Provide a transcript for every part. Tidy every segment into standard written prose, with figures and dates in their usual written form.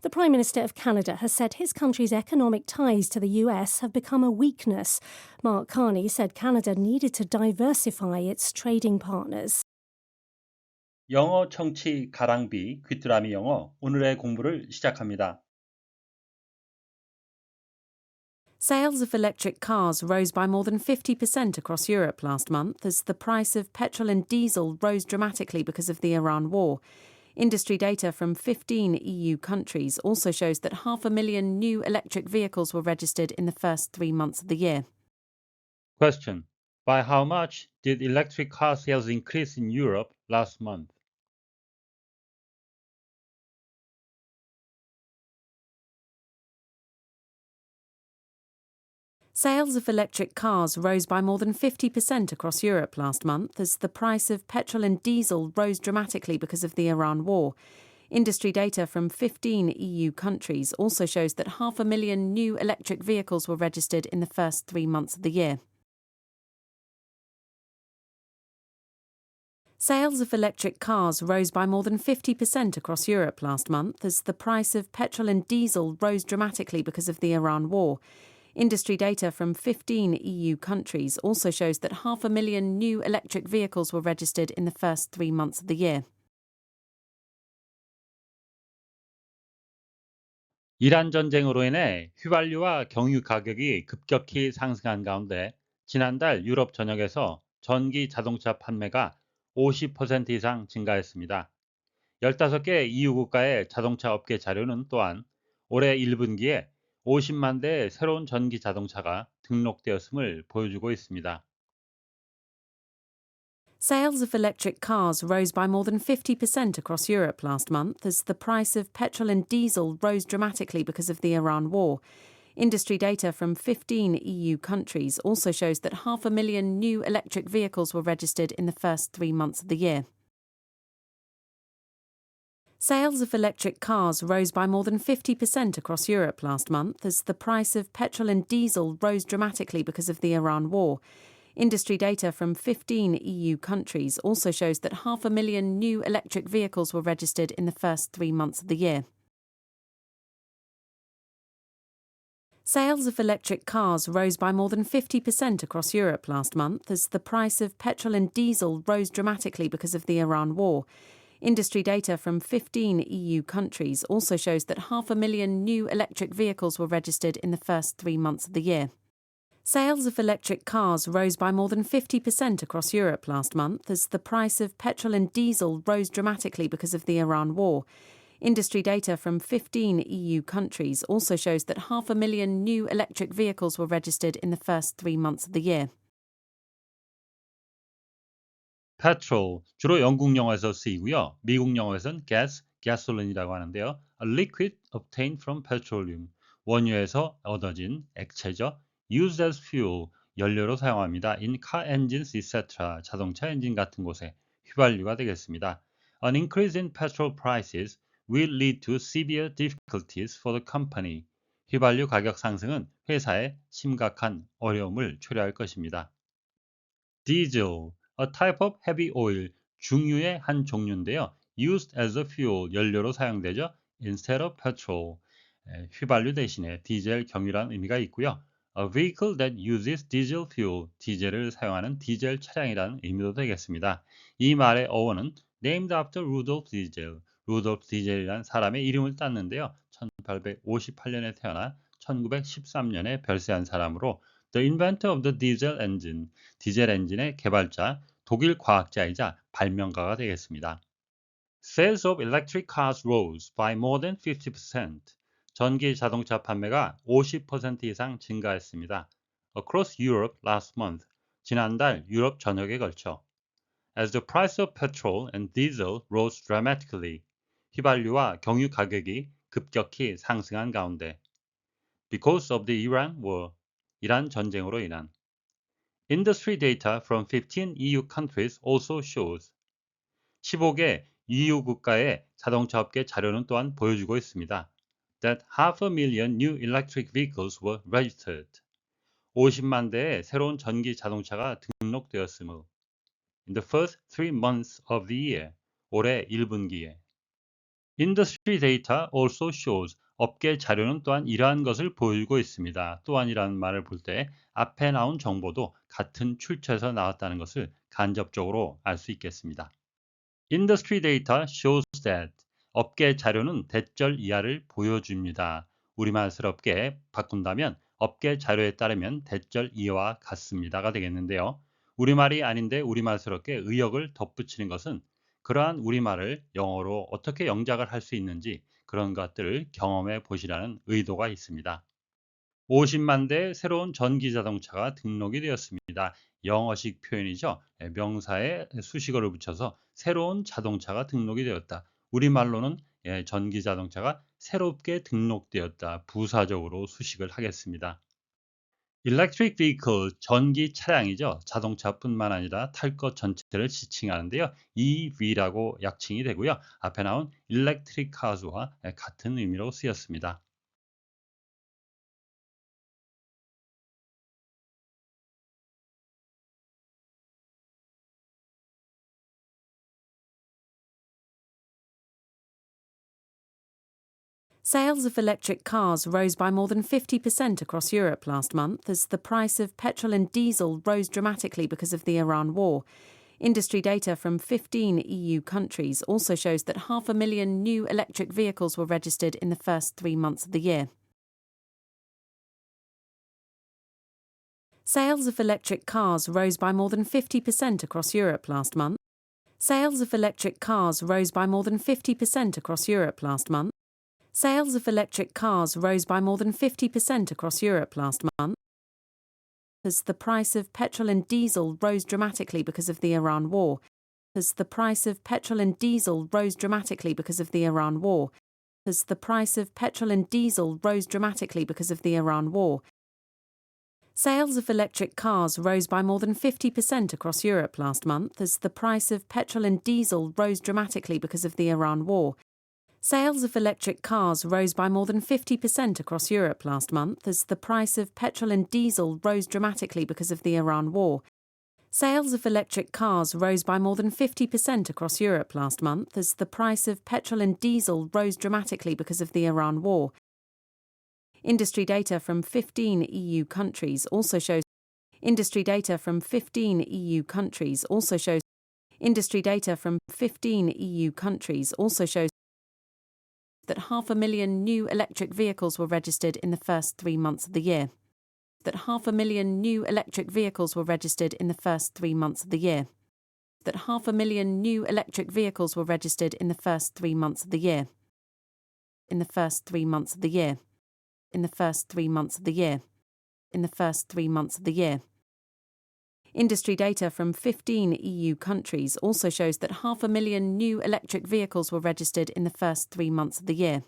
The Prime Minister of Canada has said his country's economic ties to the US have become a weakness. Mark Carney said Canada needed to diversify its trading partners. 영어 청취 가랑비 귀뚜라미 영어 오늘의 공부를 시작합니다. Sales of electric cars rose by more than 50% across Europe last month as the price of petrol and diesel rose dramatically because of the Iran war. Industry data from 15 EU countries also shows that 500,000 new electric vehicles were registered in the first 3 months of the year. Question. By how much did electric car sales increase in Europe last month? Sales of electric cars rose by more than 50% across Europe last month as the price of petrol and diesel rose dramatically because of the Iran war. Industry data from 15 EU countries also shows that 500,000 new electric vehicles were registered in the first 3 months of the year. Sales of electric cars rose by more than 50% across Europe last month as the price of petrol and diesel rose dramatically because of the Iran war. Industry data from 15 EU countries also shows that 500,000 new electric vehicles were registered in the first 3 months of the year. 이란 전쟁으로 인해 휘발유와 경유 가격이 급격히 상승한 가운데 지난달 유럽 전역에서 전기 자동차 판매가 50% 이상 증가했습니다. 15개 EU 국가의 자동차 업계 자료는 또한 올해 1분기에 50만 대의 새로운 전기 자동차가 등록되었음을 보여주고 있습니다. Sales of electric cars rose by more than 50% across Europe last month as the price of petrol and diesel rose dramatically because of the Iran war. Industry data from 15 EU countries also shows that 500,000 new electric vehicles were registered in the first 3 months of the year. Sales of electric cars rose by more than 50% across Europe last month as the price of petrol and diesel rose dramatically because of the Iran war. Industry data from 15 EU countries also shows that 500,000 new electric vehicles were registered in the first 3 months of the year. Sales of electric cars rose by more than 50% across Europe last month as the price of petrol and diesel rose dramatically because of the Iran war. Industry data from 15 EU countries also shows that 500,000 new electric vehicles were registered in the first 3 months of the year. Sales of electric cars rose by more than 50% across Europe last month as the price of petrol and diesel rose dramatically because of the Iran war. Industry data from 15 EU countries also shows that 500,000 new electric vehicles were registered in the first 3 months of the year. petrol, 주로 영국 영어에서 쓰이고요. 미국 영어에서는 gas, gasoline이라고 하는데요. A liquid obtained from petroleum, 원유에서 얻어진 액체죠. used as fuel, 연료로 사용합니다. in car engines, etc. 자동차 엔진 같은 곳에 휘발유가 되겠습니다. An increase in petrol prices will lead to severe difficulties for the company. 휘발유 가격 상승은 회사에 심각한 어려움을 초래할 것입니다. diesel, a type of heavy oil, 중유의 한 종류인데요. used as a fuel, 연료로 사용되죠. instead of petrol, 휘발유 대신에 디젤 경유라는 의미가 있고요. A vehicle that uses diesel fuel, 디젤을 사용하는 디젤 차량이라는 의미도 되겠습니다. 이 말의 어원은 named after Rudolf Diesel, 루돌프 디젤이라는 사람의 이름을 땄는데요. 1858년에 태어나 1913년에 별세한 사람으로 The inventor of the diesel engine, 디젤 엔진의 개발자, 독일 과학자이자 발명가가 되겠습니다. Sales of electric cars rose by more than 50%. 전기 자동차 판매가 50% 이상 증가했습니다. Across Europe last month, 지난달 유럽 전역에 걸쳐. As the price of petrol and diesel rose dramatically, 휘발유와 경유 가격이 급격히 상승한 가운데. Because of the Iran war, 이란 전쟁으로 인한. Industry data from 15 EU countries also shows. 15개 EU 국가의 자동차 업계 자료는 또한 보여주고 있습니다. That 500,000 new electric vehicles were registered. 50만 대의 새로운 전기 자동차가 등록되었으므로 in the first 3 months of the year, 올해 1분기에 Industry data also shows. 업계 자료는 또한 이러한 것을 보여주고 있습니다. 또한이라는 말을 볼 때 앞에 나온 정보도 같은 출처에서 나왔다는 것을 간접적으로 알 수 있겠습니다. Industry data shows that. 업계 자료는 대절 이하를 보여줍니다. 우리말스럽게 바꾼다면 업계 자료에 따르면 대절 이하와 같습니다가 되겠는데요. 우리말이 아닌데 우리말스럽게 의역을 덧붙이는 것은 그러한 우리말을 영어로 어떻게 영작을 할 수 있는지 그런 것들을 경험해 보시라는 의도가 있습니다. 50만 대의 새로운 전기 자동차가 등록이 되었습니다. 영어식 표현이죠. 명사에 수식어를 붙여서 새로운 자동차가 등록이 되었다. 우리말로는 전기 자동차가 새롭게 등록되었다. 부사적으로 수식을 하겠습니다. Electric vehicle, 전기 차량이죠. 자동차뿐만 아니라 탈 것 전체를 지칭하는데요. EV라고 약칭이 되고요. 앞에 나온 electric cars와 같은 의미로 쓰였습니다. Sales of electric cars rose by more than 50% across Europe last month as the price of petrol and diesel rose dramatically because of the Iran war. Industry data from 15 EU countries also shows that 500,000 new electric vehicles were registered in the first 3 months of the year. Sales of electric cars rose by more than 50% across Europe last month. Sales of electric cars rose by more than 50% across Europe last month. Sales of electric cars rose by more than 50% across Europe last month as the price of petrol and diesel rose dramatically because of the Iran war. As the price of petrol and diesel rose dramatically because of the Iran war. As the price of petrol and diesel rose dramatically because of the Iran war. Sales of electric cars rose by more than 50% across Europe last month as the price of petrol and diesel rose dramatically because of the Iran war. Sales of electric cars rose by more than 50% across Europe last month as the price of petrol and diesel rose dramatically because of the Iran war. Sales of electric cars rose by more than 50% across Europe last month as the price of petrol and diesel rose dramatically because of the Iran war. Industry data from 15 EU countries also shows Industry data from 15 EU countries also shows Industry data from 15 EU countries also shows that 500,000 new electric vehicles were registered in the first 3 months of the year. That 500,000 new electric vehicles were registered in the first 3 months of the year. That 500,000 new electric vehicles were registered in the first 3 months of the year. In the first 3 months of the year. In the first 3 months of the year. In the first 3 months of the year. Industry data from 15 EU countries also shows that 500,000 new electric vehicles were registered in the first 3 months of the year.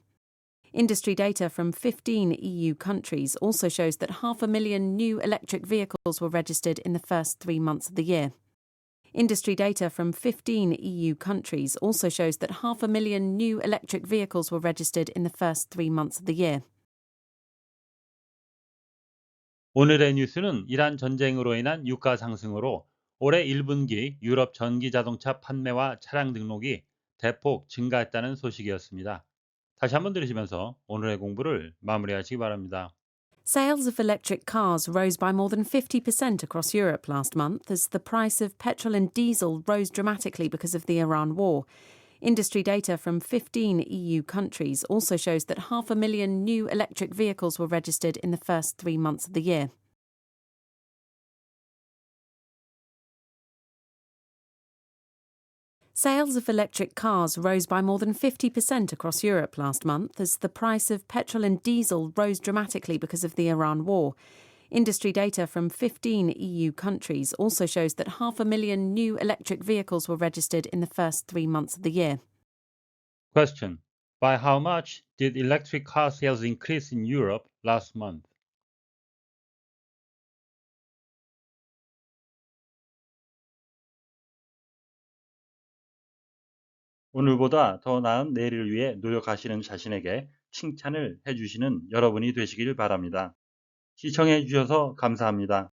Industry data from 15 EU countries also shows that 500,000 new electric vehicles were registered in the first 3 months of the year. Industry data from 15 EU countries also shows that 500,000 new electric vehicles were registered in the first 3 months of the year. 오늘의 뉴스는 이란 전쟁으로 인한 유가 상승으로 올해 1분기 유럽 전기 자동차 판매와 차량 등록이 대폭 증가했다는 소식이었습니다. 다시 한번 들으시면서 오늘의 공부를 마무리하시기 바랍니다. Sales of electric cars rose by more than 50% across Europe last month as the price of petrol and diesel rose dramatically because of the Iran war. Industry data from 15 EU countries also shows that 500,000 new electric vehicles were registered in the first 3 months of the year. Sales of electric cars rose by more than 50% across Europe last month as the price of petrol and diesel rose dramatically because of the Iran war. Industry data from 15 EU countries also shows that 500,000 new electric vehicles were registered in the first 3 months of the year. Question. By how much did electric car sales increase in Europe last month? 오늘보다 더 나은 내일을 위해 노력하시는 자신에게 칭찬을 해주시는 여러분이 되시길 바랍니다. 시청해 주셔서 감사합니다.